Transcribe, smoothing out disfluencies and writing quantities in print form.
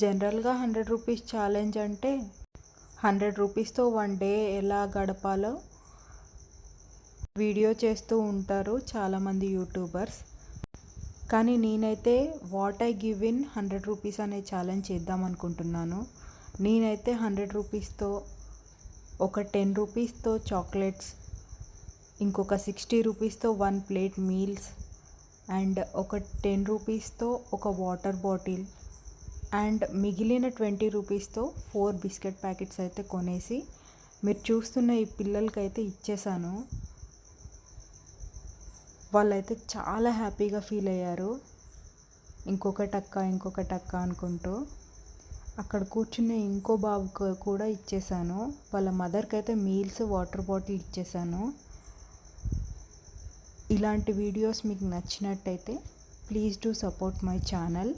జనరల్గా 100 rupees challenge అంటే 100 రూపీస్తో 1 day ఎలా గడపాలో వీడియో చేస్తూ ఉంటారు చాలామంది యూట్యూబర్స్. కానీ నేనైతే what I give in 100 rupees అనే ఛాలెంజ్ చేద్దాం అనుకుంటున్నాను. నేనైతే 100 రూపీస్తో ఒక 10 రూపీస్తో చాక్లెట్స్, ఇంకొక 60 రూపీస్తో 1 ప్లేట్ మీల్స్, అండ్ ఒక 10 రూపీస్తో ఒక వాటర్ బాటిల్, అండ్ మిగిలిన 20 రూపీస్తో 4 బిస్కెట్ ప్యాకెట్స్ అయితే కొనేసి మీరు చూస్తున్న ఈ పిల్లలకైతే ఇచ్చేసాను. వాళ్ళైతే చాలా హ్యాపీగా ఫీల్ అయ్యారు. ఇంకొకటక్క అనుకుంటూ. అక్కడ కూర్చున్న ఇంకో బాబుకు కూడా ఇచ్చేసాను. వాళ్ళ మదర్కి అయితే మీల్స్, వాటర్ బాటిల్ ఇచ్చేసాను. ఇలాంటి వీడియోస్ మీకు నచ్చినట్టయితే please do support my channel.